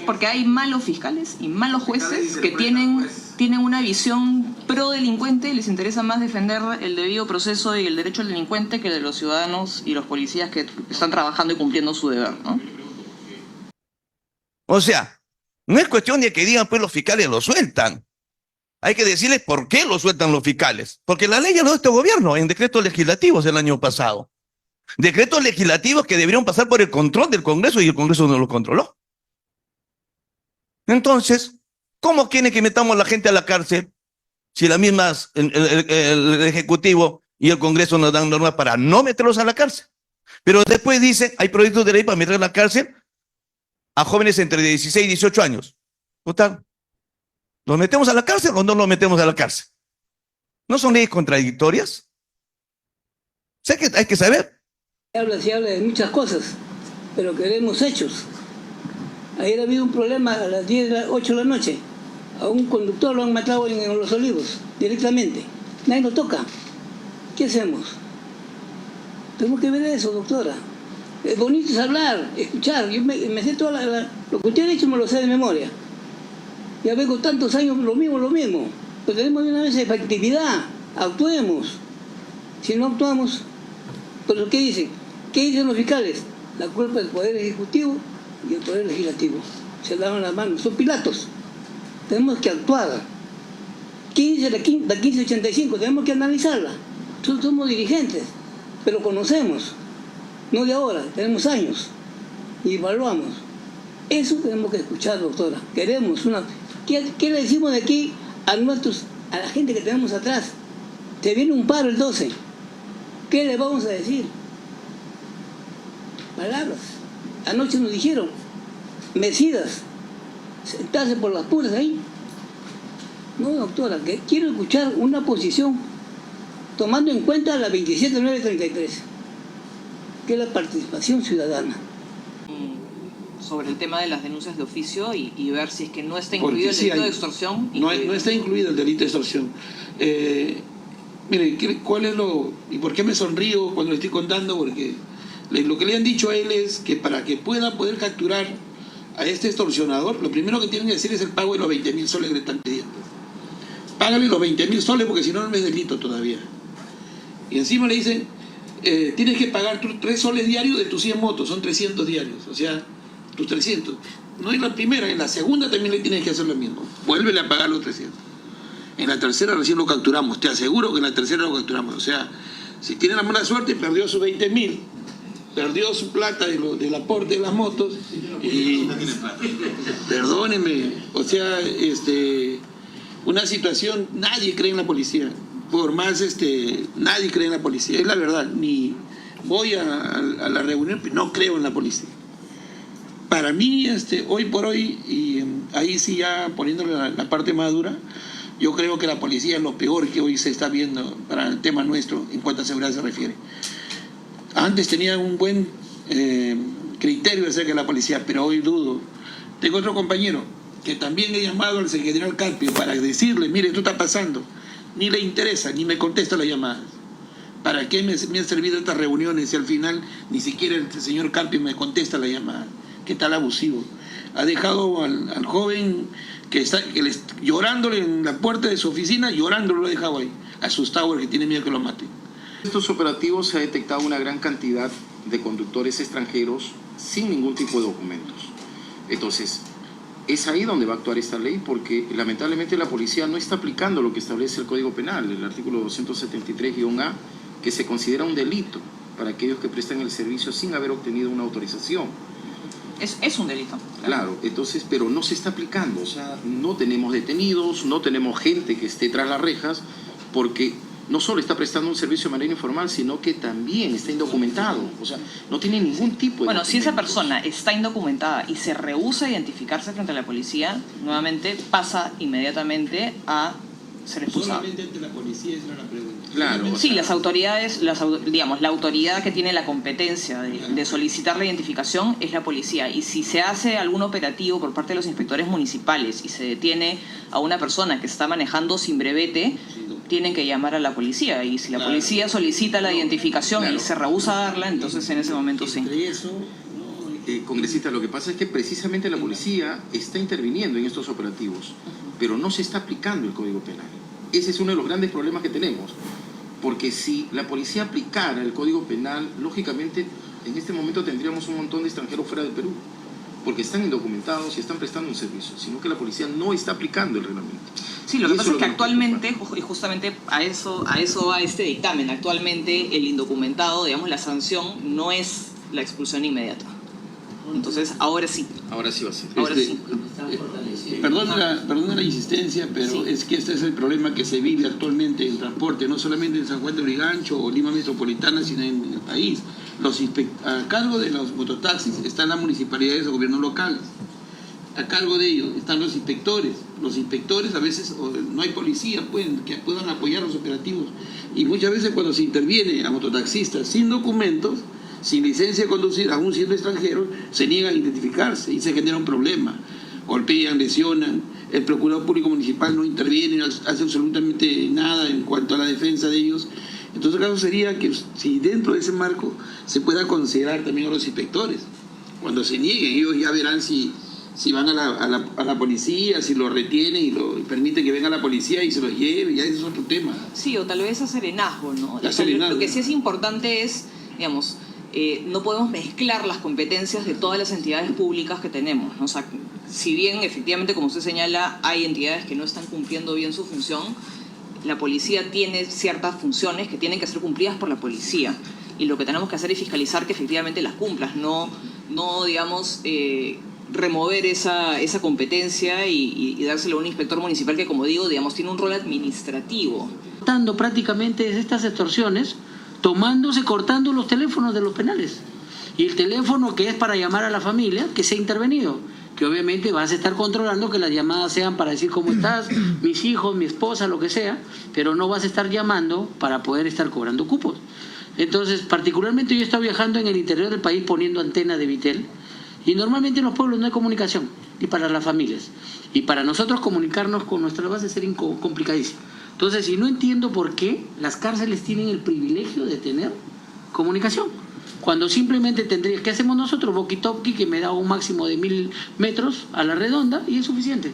porque hay malos fiscales y malos jueces que tienen una visión pro delincuente y les interesa más defender el debido proceso y el derecho al delincuente que de los ciudadanos y los policías que están trabajando y cumpliendo su deber, ¿no? O sea, no es cuestión de que digan, pues los fiscales lo sueltan. Hay que decirles por qué lo sueltan los fiscales. Porque la ley ya lo dio este gobierno en decretos legislativos el año pasado. Decretos legislativos que deberían pasar por el control del Congreso y el Congreso no los controló. Entonces, ¿cómo quieren que metamos a la gente a la cárcel si las mismas, el Ejecutivo y el Congreso nos dan normas para no meterlos a la cárcel? Pero después dicen, hay proyectos de ley para meter a la cárcel a jóvenes entre 16 y 18 años. ¿Total? ¿Los metemos a la cárcel o no los metemos a la cárcel? ¿No son leyes contradictorias? Sé que hay que saber. Se habla de muchas cosas, pero queremos hechos. Ayer ha habido un problema a las 8 de la noche. A un conductor lo han matado en Los Olivos, directamente. Nadie lo toca. ¿Qué hacemos? Tenemos que ver eso, doctora. Es bonito es hablar, escuchar. Yo me sé toda lo que usted ha dicho, me lo sé de memoria. Ya vengo tantos años lo mismo. Pero tenemos una vez efectividad. Actuemos. Si no actuamos, ¿pero qué dicen? ¿Qué dicen los fiscales? La culpa del Poder Ejecutivo y el Poder Legislativo. Se lavan las manos. Son Pilatos. Tenemos que actuar. ¿Qué dice la 1585? Tenemos que analizarla. Nosotros somos dirigentes, pero conocemos. No de ahora, tenemos años. Y evaluamos. Eso tenemos que escuchar, doctora. Queremos una... ¿Qué le decimos de aquí a la gente que tenemos atrás? Se viene un paro el 12. ¿Qué le vamos a decir? Palabras. Anoche nos dijeron, mecidas, sentarse por las puras ahí. No, doctora, que quiero escuchar una posición tomando en cuenta la 27933, que es la participación ciudadana. Sobre el tema de las denuncias de oficio y ver si es que no está incluido el delito de extorsión. No está incluido el delito de extorsión. Mire, ¿cuál es y por qué me sonrío cuando le estoy contando? Porque lo que le han dicho a él es que para que pueda poder capturar a este extorsionador, lo primero que tienen que hacer es el pago de los 20.000 soles que le están pidiendo. Págale los 20.000 soles porque si no, no es delito todavía. Y encima le dicen, tienes que pagar 3 soles diarios de tus 100 motos, son 300 diarios, o sea, tus 300. No es la primera, en la segunda también le tienes que hacer lo mismo. Vuélvele a pagar los 300. En la tercera recién lo capturamos, te aseguro que en la tercera lo capturamos. O sea, si tiene la mala suerte, perdió sus 20.000, perdió su plata del aporte de las motos y... Perdónenme, o sea, una situación, nadie cree en la policía. Por más, nadie cree en la policía, es la verdad. Ni voy a la reunión, no creo en la policía. Para mí, hoy por hoy, y ahí sí ya poniéndole la parte más dura, yo creo que la policía es lo peor que hoy se está viendo para el tema nuestro en cuanto a seguridad se refiere. Antes tenía un buen criterio acerca de la policía, pero hoy dudo. Tengo otro compañero que también he llamado al general Carpio para decirle, mire, esto está pasando. Ni le interesa, ni me contesta las llamadas. ¿Para qué me han servido estas reuniones si al final ni siquiera el señor Carpio me contesta la llamada? ¿Qué tal abusivo? Ha dejado al joven llorándole en la puerta de su oficina, llorándolo lo ha dejado ahí, asustado porque tiene miedo que lo maten. En estos operativos se ha detectado una gran cantidad de conductores extranjeros sin ningún tipo de documentos. Entonces, es ahí donde va a actuar esta ley porque lamentablemente la policía no está aplicando lo que establece el Código Penal, el artículo 273-A, que se considera un delito para aquellos que prestan el servicio sin haber obtenido una autorización. Es un delito. Claro, entonces, pero no se está aplicando, o sea, no tenemos detenidos, no tenemos gente que esté tras las rejas, porque no solo está prestando un servicio de manera informal, sino que también está indocumentado, o sea, no tiene ningún tipo de... Bueno, si esa persona está indocumentada y se rehúsa a identificarse frente a la policía, nuevamente pasa inmediatamente a ser expulsado. Solamente entre la policía, esa era la pregunta. Claro. Sí, las autoridades, digamos, la autoridad que tiene la competencia de solicitar la identificación es la policía. Y si se hace algún operativo por parte de los inspectores municipales y se detiene a una persona que está manejando sin brevete, tienen que llamar a la policía. Y si la policía solicita la identificación y se rehúsa a darla, entonces en ese momento sí. Entre eso, congresista, lo que pasa es que precisamente la policía está interviniendo en estos operativos, pero no se está aplicando el Código Penal. Ese es uno de los grandes problemas que tenemos, porque si la policía aplicara el Código Penal, lógicamente en este momento tendríamos un montón de extranjeros fuera del Perú, porque están indocumentados y están prestando un servicio, sino que la policía no está aplicando el reglamento. Sí, lo que pasa es que actualmente, y justamente a eso va este dictamen, actualmente el indocumentado, digamos, la sanción no es la expulsión inmediata. Entonces, ahora sí. Ahora sí va a ser. Ahora sí. Perdona la insistencia, pero sí, es que este es el problema que se vive actualmente en transporte, no solamente en San Juan de Lurigancho o Lima Metropolitana, sino en el país. A cargo de los mototaxis están las municipalidades o gobiernos locales. A cargo de ellos están los inspectores. Los inspectores a veces no hay policía que puedan apoyar los operativos. Y muchas veces cuando se interviene a mototaxistas sin documentos, sin licencia de conducir, aún siendo extranjeros, se niegan a identificarse y se genera un problema. Golpean, lesionan, el procurador público municipal no interviene, no hace absolutamente nada en cuanto a la defensa de ellos. Entonces el caso sería que si dentro de ese marco se pueda considerar también a los inspectores. Cuando se nieguen, ellos ya verán si van a la policía, si lo retienen y permiten que venga la policía y se los lleve, ya ese es otro tema. Sí, o tal vez a serenazgo, ¿no? Serenazgo. Lo que sí es importante es, digamos, no podemos mezclar las competencias de todas las entidades públicas que tenemos, ¿no? O sea, si bien efectivamente, como usted señala, hay entidades que no están cumpliendo bien su función, la policía tiene ciertas funciones que tienen que ser cumplidas por la policía. Y lo que tenemos que hacer es fiscalizar que efectivamente las cumplas, no digamos, remover esa competencia y dárselo a un inspector municipal que, como digo, digamos, tiene un rol administrativo. Dando prácticamente estas extorsiones, cortando los teléfonos de los penales. Y el teléfono que es para llamar a la familia, que se ha intervenido, que obviamente vas a estar controlando que las llamadas sean para decir cómo estás, mis hijos, mi esposa, lo que sea, pero no vas a estar llamando para poder estar cobrando cupos. Entonces, particularmente yo he estado viajando en el interior del país poniendo antena de Vitel, y normalmente en los pueblos no hay comunicación, y para las familias. Y para nosotros comunicarnos con nuestra base es complicadísimo. Entonces, y no entiendo por qué las cárceles tienen el privilegio de tener comunicación, cuando simplemente ¿qué hacemos nosotros? Walkie-talkie, que me da un máximo de 1000 metros a la redonda y es suficiente.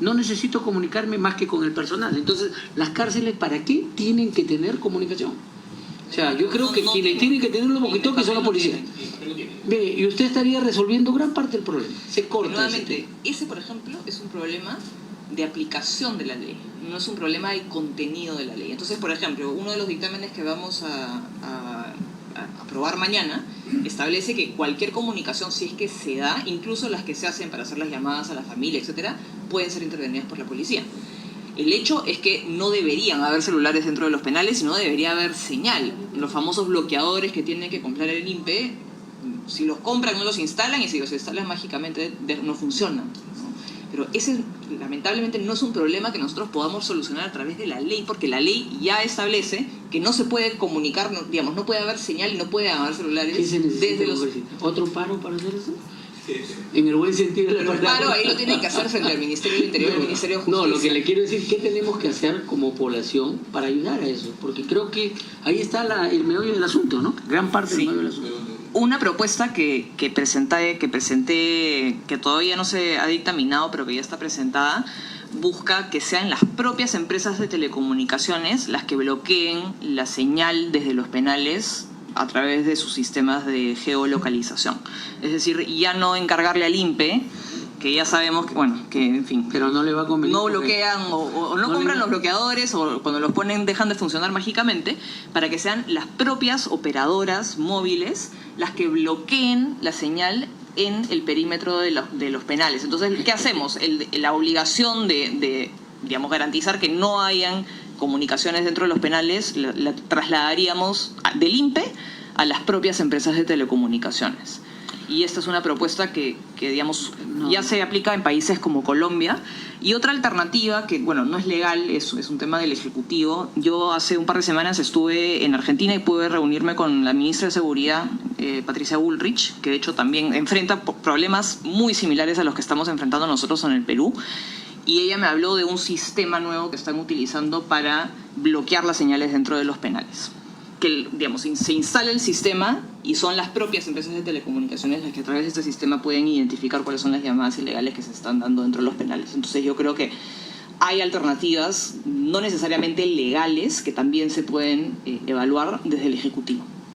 No necesito comunicarme más que con el personal. Entonces, las cárceles, ¿para qué tienen que tener comunicación? O sea, yo creo que quienes tienen que tener los walkie-talkies son la policía. Ve, y usted estaría resolviendo gran parte del problema. Se corta. Nuevamente, ese, por ejemplo, es un problema de aplicación de la ley, no es un problema del contenido de la ley. Entonces, por ejemplo, uno de los dictámenes que vamos a aprobar mañana establece que cualquier comunicación, si es que se da, incluso las que se hacen para hacer las llamadas a la familia, etcétera, pueden ser intervenidas por la policía. El hecho es que no deberían haber celulares dentro de los penales, sino debería haber señal. Los famosos bloqueadores que tienen que comprar el INPE, si los compran no los instalan, y si los instalan mágicamente no funcionan, ¿no? Pero ese lamentablemente no es un problema que nosotros podamos solucionar a través de la ley, porque la ley ya establece que no se puede comunicar, digamos, no puede haber señal y no puede haber celulares desde los... ¿Otro paro para hacer eso? En el buen sentido de la palabra. El paro ahí lo tienen que hacer frente al Ministerio del Interior y al Ministerio de Justicia. No, lo que le quiero decir, ¿qué tenemos que hacer como población para ayudar a eso? Porque creo que ahí está el meollo del asunto, ¿no? Gran parte del meollo del asunto. Una propuesta que presenté, que todavía no se ha dictaminado, pero que ya está presentada, busca que sean las propias empresas de telecomunicaciones las que bloqueen la señal desde los penales a través de sus sistemas de geolocalización. Es decir, ya no encargarle al INPE, que ya sabemos que, bueno, que en fin, pero no le va a convenir, no bloquean o no compran los bloqueadores, o cuando los ponen dejan de funcionar mágicamente, para que sean las propias operadoras móviles las que bloqueen la señal en el perímetro de los penales. Entonces, ¿qué hacemos? La obligación de digamos, garantizar que no hayan comunicaciones dentro de los penales la trasladaríamos del INPE a las propias empresas de telecomunicaciones. Y esta es una propuesta que digamos, ya se aplica en países como Colombia. Y otra alternativa que, bueno, no es legal, es un tema del Ejecutivo. Yo hace un par de semanas estuve en Argentina y pude reunirme con la ministra de Seguridad, Patricia Bullrich, que de hecho también enfrenta problemas muy similares a los que estamos enfrentando nosotros en el Perú. Y ella me habló de un sistema nuevo que están utilizando para bloquear las señales dentro de los penales. Que, digamos, se instala el sistema y son las propias empresas de telecomunicaciones las que a través de este sistema pueden identificar cuáles son las llamadas ilegales que se están dando dentro de los penales. Entonces yo creo que hay alternativas no necesariamente legales que también se pueden evaluar desde el Ejecutivo.